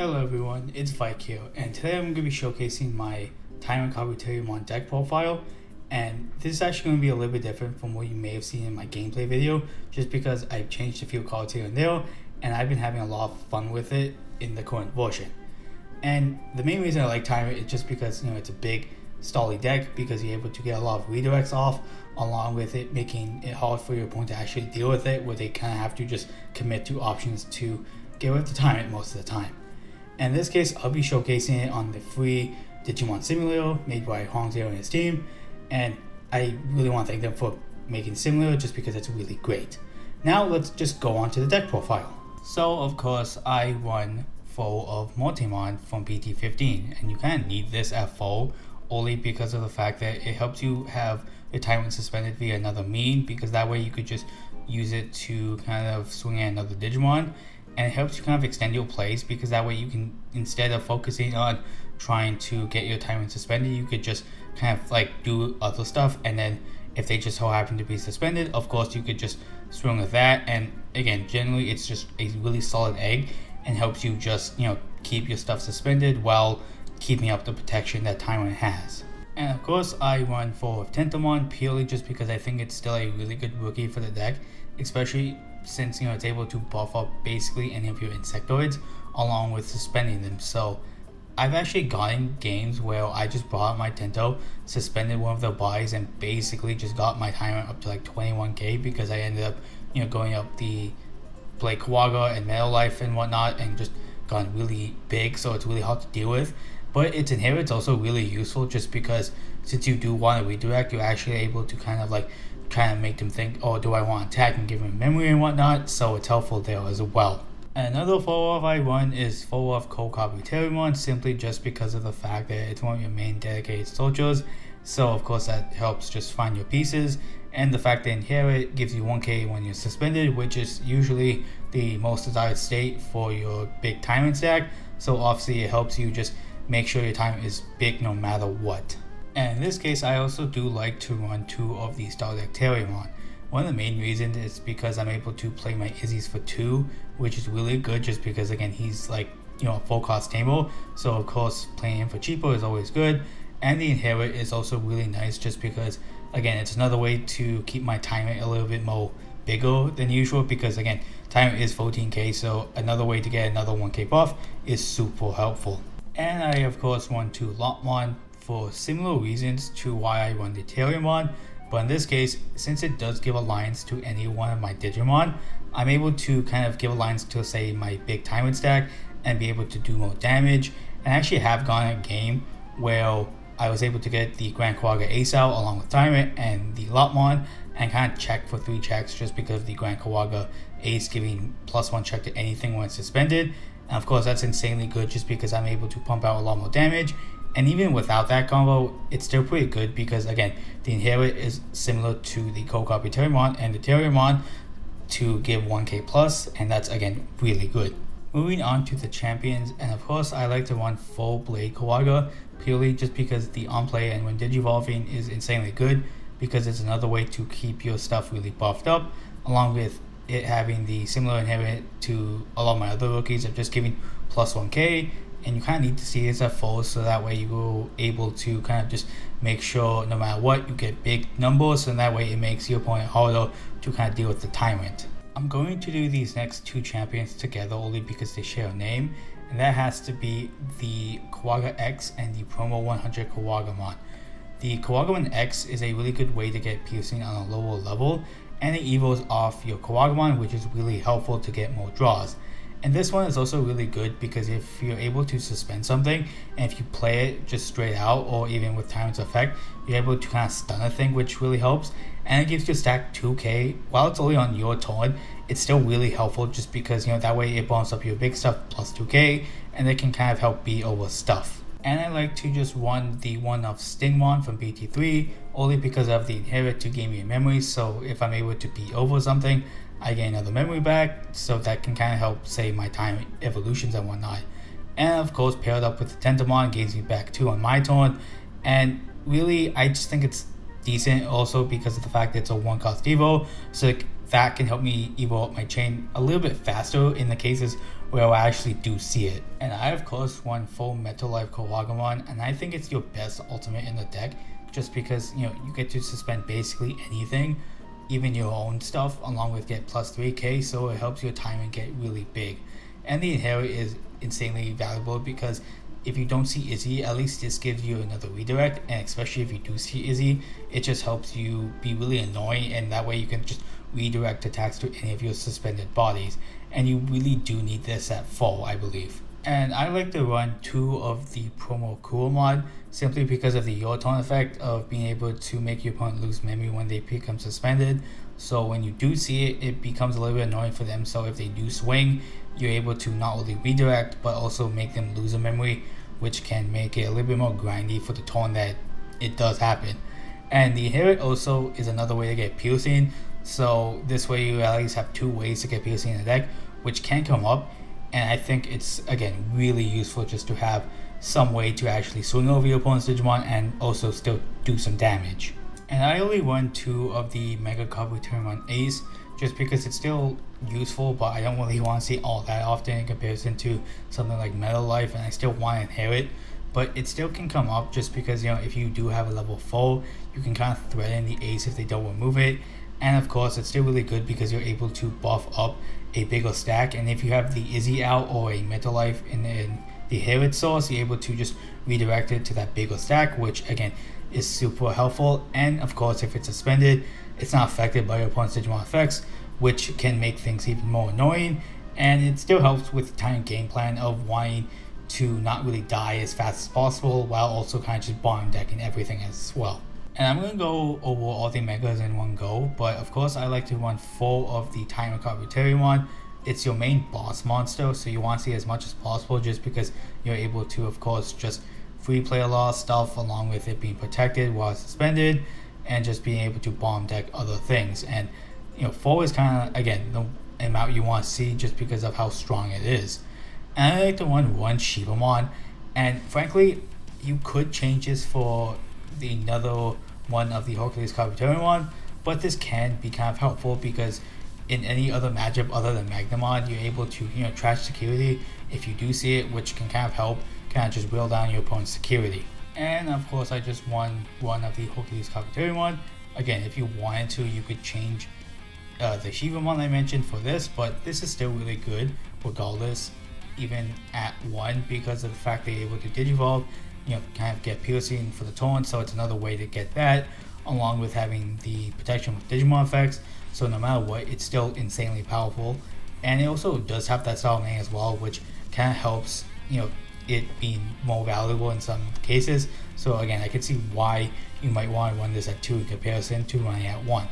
Hello everyone, it's Vike here, and today I'm going to be showcasing my TyrantKabuterimon deck profile, and this is actually going to be a little bit different from what you may have seen in my gameplay video, just because I've changed a few cards here and there, and I've been having a lot of fun with it in the current version. And the main reason I like Tyrant is just because, it's a big, stally deck, because you're able to get a lot of redirects off, along with it making it hard for your opponent to actually deal with it, where they kind of have to just commit to options to get rid of the Tyrant most of the time. In this case, I'll be showcasing it on the free Digimon simulator made by Hongzero and his team, and I really want to thank them for making the simulator just because it's really great. Now let's just go on to the deck profile. So of course I run full of Multimon from BT16, and you kind of need this at full only because of the fact that it helps you have your Tyrant suspended via another mean, because that way you could just use it to kind of swing at another Digimon. And it helps you kind of extend your plays, because that way you can, instead of focusing on trying to get your Tyrant suspended, you could just kind of like do other stuff, and then if they just so happen to be suspended, of course you could just swing with that. And again, generally it's just a really solid egg and helps you just keep your stuff suspended while keeping up the protection that Tyrant has. And of course I run full of Tentomon purely just because I think it's still a really good rookie for the deck, especially since it's able to buff up basically any of your insectoids along with suspending them. So I've actually gotten games where I just brought out my Tento, suspended one of their bodies, and basically just got my Tyrant up to like 21k, because I ended up going up the Blade Kawaga and Metal Life and whatnot, and just gotten really big, so it's really hard to deal with. But its inherit's also really useful, just because since you do want to redirect, you're actually able to kind of make them think, oh, do I want to attack, and give them memory and whatnot, so it's helpful there as well. And another follow-up I run is follow-up TyrantKabuterimon, simply just because of the fact that it's one of your main dedicated soldiers, so of course that helps just find your pieces, and the fact that Inherit gives you 1k when you're suspended, which is usually the most desired state for your big Tyrant stack, so obviously it helps you just make sure your Tyrant is big no matter what. And in this case, I also do like to run two of the TyrantKabuterimon. One of the main reasons is because I'm able to play my Izzies for 2, which is really good just because, again, he's like, a full cost table. So of course, playing him for cheaper is always good. And the Inherit is also really nice just because, again, it's another way to keep my Tyrant a little bit more bigger than usual, because again, Tyrant is 14k, so another way to get another 1k buff is super helpful. And I of course run two Lotmon for similar reasons to why I run the Tyrantkabuteri, but in this case, since it does give alliance to any one of my Digimon, I'm able to kind of give alliance to, say, my big Tyrant stack and be able to do more damage. And I actually have gone a game where I was able to get the Grand Kawaga Ace out along with Tyrant and the Lotmon, and kind of check for 3 checks just because of the Grand Kawaga Ace giving +1 check to anything when it's suspended. And of course that's insanely good just because I'm able to pump out a lot more damage. And even without that combo, it's still pretty good because, again, the Inherit is similar to the TyrantKabuterimon and the Tyrantkabuteri to give 1k plus, and that's, again, really good. Moving on to the champions, and of course I like to run full Blade Kawaga purely just because the on-play and when digivolving is insanely good, because it's another way to keep your stuff really buffed up, along with it having the similar Inherit to a lot of my other rookies of just giving +1k. And you kind of need to see this at full, so that way you're able to kind of just make sure no matter what you get big numbers, and that way it makes your opponent harder to kind of deal with the Tyrant. I'm going to do these next two champions together only because they share a name, and that has to be the Kawaga X and the Promo 100 Kawagamon. The Kawagamon X is a really good way to get piercing on a lower level, and it evos off your Kawagamon, which is really helpful to get more draws. And this one is also really good because if you're able to suspend something, and if you play it just straight out, or even with Tyrant's effect, you're able to kind of stun a thing, which really helps. And it gives your stack 2k. While it's only on your turn, it's still really helpful just because, that way it bumps up your big stuff plus 2k, and it can kind of help beat over stuff. And I like to just run the one of Stingmon from BT3, only because of the Inherit to gain me a memory, so if I'm able to beat over something, I gain another memory back, so that can kind of help save my time evolutions and whatnot. And of course, paired up with the Tentomon gains me back 2 on my turn, and really I just think it's decent also because of the fact that it's a 1-cost evo, so that can help me evo up my chain a little bit faster in the cases where I actually do see it. And I of course want full Metal Life Kawagamon, and I think it's your best ultimate in the deck, just because you get to suspend basically anything, even your own stuff, along with get plus 3k, so it helps your timing get really big. And the inherit is insanely valuable because if you don't see Izzy, at least this gives you another redirect, and especially if you do see Izzy, it just helps you be really annoying, and that way you can just redirect attacks to any of your suspended bodies, and you really do need this at full, I believe. And I like to run 2 of the promo cool mod simply because of the your tone effect of being able to make your opponent lose memory when they become suspended. So when you do see it, it becomes a little bit annoying for them, so if they do swing, you're able to not only redirect but also make them lose a memory, which can make it a little bit more grindy for the turn that it does happen. And the inherit also is another way to get piercing, so this way you at least have 2 ways to get piercing in the deck, which can come up, and I think it's again really useful just to have some way to actually swing over your opponent's Digimon and also still do some damage. And I only run 2 of the Mega Kabuterimon Ace just because it's still useful, but I don't really want to see all that often in comparison to something like Metal Life, and I still want to inherit, but it still can come up just because if you do have a level 4, you can kind of threaten the Ace if they don't remove it. And of course it's still really good because you're able to buff up a bigger stack, and if you have the Izzy out or a Metal Life in the inherit source, you're able to just redirect it to that bigger stack, which again is super helpful. And of course if it's suspended, it's not affected by your opponent's Digimon effects, which can make things even more annoying, and it still helps with the time game plan of wanting to not really die as fast as possible while also kind of just bomb decking everything as well. And I'm going to go over all the megas in one go, but of course I like to run 4 of the TyrantKabuterimon. It's your main boss monster, so you want to see as much as possible just because you're able to of course just free play a lot of stuff along with it being protected while suspended, and just being able to bomb deck other things. And 4 is kind of again the amount you want to see just because of how strong it is. And I like to run 1 Shivamon, and frankly you could change this for another one of the Hercules Kabuterimon, but this can be kind of helpful because in any other matchup other than Magnamon, you're able to trash security if you do see it, which can kind of help kind of just wheel down your opponent's security. And of course I just won one of the Hercules Kabuterimon. Again, if you wanted to, you could change the Shivamon I mentioned for this, but this is still really good regardless, even at 1, because of the fact they're able to Digivolve, kind of get piercing for the turn, so it's another way to get that, along with having the protection with Digimon effects, so no matter what, it's still insanely powerful. And it also does have that style name as well, which kind of helps, it being more valuable in some cases. So again, I can see why you might want to run this at 2 in comparison to running at 1.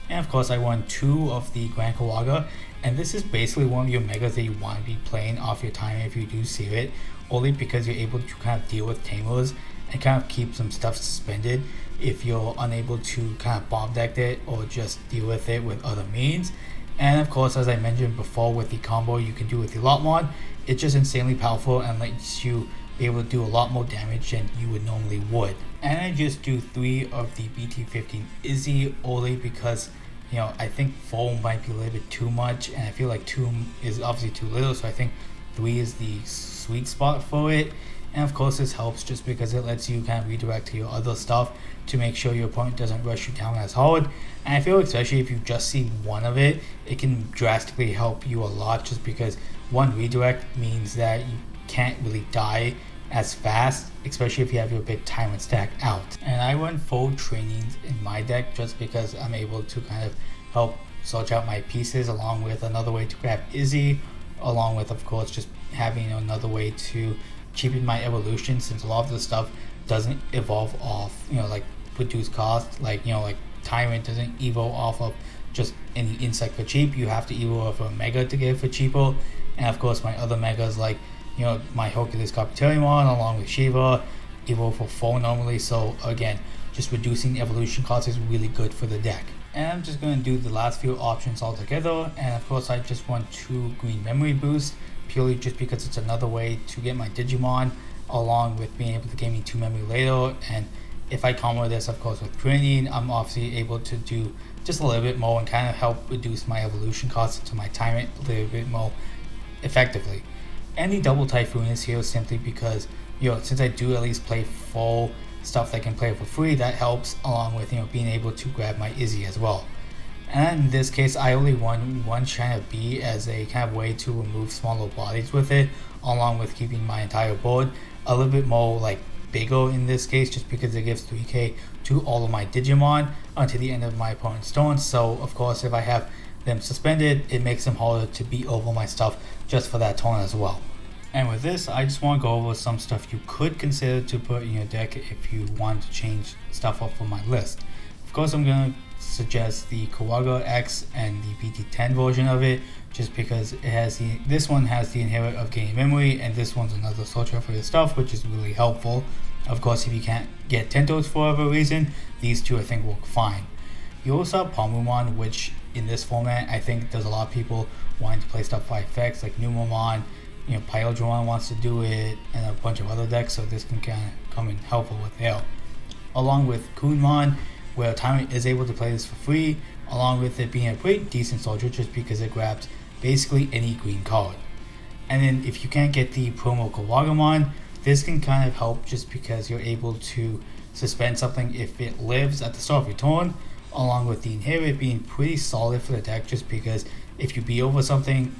And of course I won 2 of the Grand Kawaga, and this is basically one of your megas that you want to be playing off your time if you do see it, only because you're able to kind of deal with tamers and kind of keep some stuff suspended if you're unable to kind of bomb deck it or just deal with it with other means. And of course, as I mentioned before, with the combo you can do with the lot mod, it's just insanely powerful and lets you be able to do a lot more damage than you would normally would. And I just do 3 of the BT16 Izzy only because I think 4 might be a little bit too much, and I feel like 2 is obviously too little, so I think 3 is the sweet spot for it. And of course this helps just because it lets you kind of redirect to your other stuff to make sure your opponent doesn't rush you down as hard. And I feel especially if you just see 1 of it, it can drastically help you a lot, just because 1 redirect means that you can't really die as fast, especially if you have your big Tyrant stack out. And I run 4 trainings in my deck just because I'm able to kind of help search out my pieces, along with another way to grab Izzy, along with of course just having another way to cheapen my evolution, since a lot of the stuff doesn't evolve off like reduced cost, like Tyrant doesn't evolve off of just any insect for cheap. You have to evolve off a mega to get it for cheaper. And of course my other megas like my Hercules Kabuterimon along with Shiva evolve for 4 normally, so again just reducing the evolution cost is really good for the deck. And I'm just going to do the last few options all together, and of course I just want 2 green memory boosts, purely just because it's another way to get my Digimon, along with being able to give me 2 memory later. And if I combo this of course with training, I'm obviously able to do just a little bit more and kind of help reduce my evolution costs to my Tyrant a little bit more effectively. And the double Typhoon is here simply because, since I do at least play full stuff that I can play for free, that helps, along with, being able to grab my Izzy as well. And in this case, I only won one China B as a kind of way to remove smaller bodies with it, along with keeping my entire board a little bit more like bigger in this case, just because it gives 3k to all of my Digimon until the end of my opponent's turn. So of course, if I have them suspended, it makes them harder to beat over my stuff just for that turn as well. And with this, I just want to go over some stuff you could consider to put in your deck if you want to change stuff up for my list. Of course, I'm going to suggest the Kawaga X and the BT10 version of it, just because it has this one has the inherit of gaining memory, and this one's another searcher for your stuff, which is really helpful. Of course, if you can't get Tentos for whatever reason, these two I think work fine. You also have Palmumon, which in this format I think there's a lot of people wanting to play stuff by effects like Numamon, Pyodramon wants to do it, and a bunch of other decks, so this can kind of come in helpful with there. Along with Kunmon, where Tyrant is able to play this for free, along with it being a pretty decent soldier just because it grabs basically any green card. And then if you can't get the promo Kawagamon, this can kind of help just because you're able to suspend something if it lives at the start of your turn, along with the inherit being pretty solid for the deck, just because if you beat over something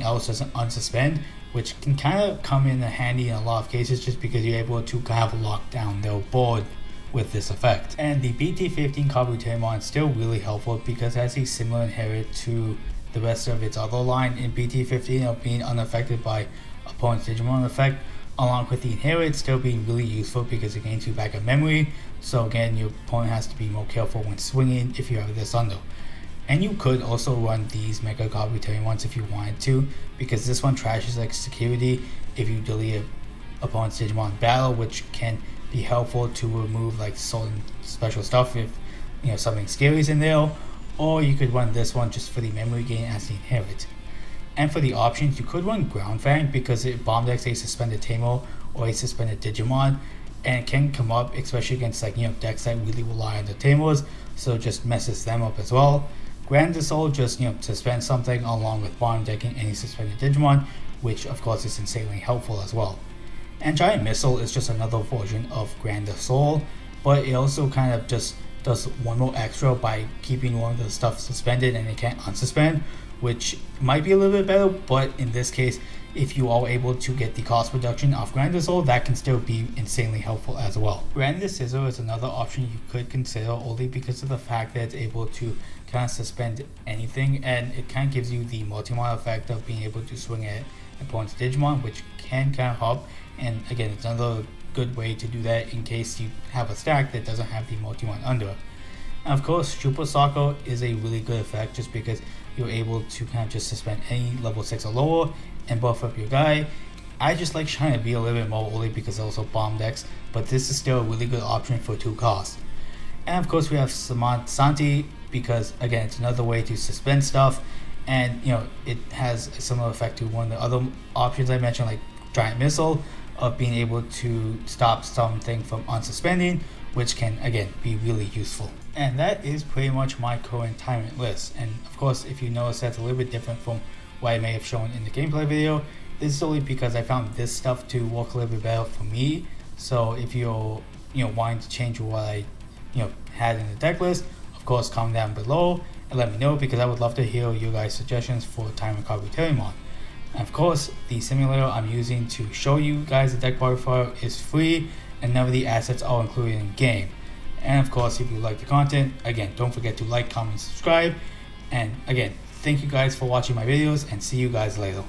else doesn't unsuspend, which can kind of come in handy in a lot of cases just because you're able to kind of lock down their board with this effect. And the BT15 Kabuterimon is still really helpful because it has a similar inherit to the rest of its other line in BT15 of being unaffected by opponent's Digimon effect, along with the inherit still being really useful because it gains you back a memory. So again, your opponent has to be more careful when swinging if you have this under. And you could also run these Mega Kabuterimons if you wanted to, because this one trashes like security if you delete an opponent's Digimon battle, which can be helpful to remove like certain special stuff if something scary is in there, or you could run this one just for the memory gain as the inherit. And for the options, you could run Ground Fang because it bomb decks a suspended Tamer or a suspended Digimon, and it can come up especially against decks that really rely on the Tamers, so it just messes them up as well. Grandisol just suspend something along with bomb decking any suspended Digimon, which of course is insanely helpful as well. And Giant Missile is just another version of Grandisol, but it also kind of just does one more extra by keeping one of the stuff suspended and it can't unsuspend, which might be a little bit better, but in this case, if you are able to get the cost reduction off Grandisol, that can still be insanely helpful as well. Grandis Scissor is another option you could consider only because of the fact that it's able to kind of suspend anything, and it kind of gives you the multi-mod effect of being able to swing at opponent's Digimon, which can kind of help. And again, it's another good way to do that in case you have a stack that doesn't have the multi-mod under. And of course, Super Soccer is a really good effect just because you're able to kind of just suspend any level 6 or lower and buff up your guy. I just like trying to be a little bit more early because also bomb decks, but this is still a really good option for 2 costs. And of course we have Santi because again, it's another way to suspend stuff, and it has a similar effect to one of the other options I mentioned, like Giant Missile, of being able to stop something from unsuspending, which can again be really useful. And that is pretty much my current Tyrant list. And of course, if you notice that's a little bit different from what I may have shown in the gameplay video, this is only because I found this stuff to work a little bit better for me. So if you're wanting to change what I had in the deck list, of course comment down below and let me know, because I would love to hear your guys' suggestions for TyrantKabuterimon. And of course, the simulator I'm using to show you guys the deck profile is free, and none of the assets are included in game. And of course, if you like the content, again, don't forget to like, comment, subscribe. And again, thank you guys for watching my videos, and see you guys later.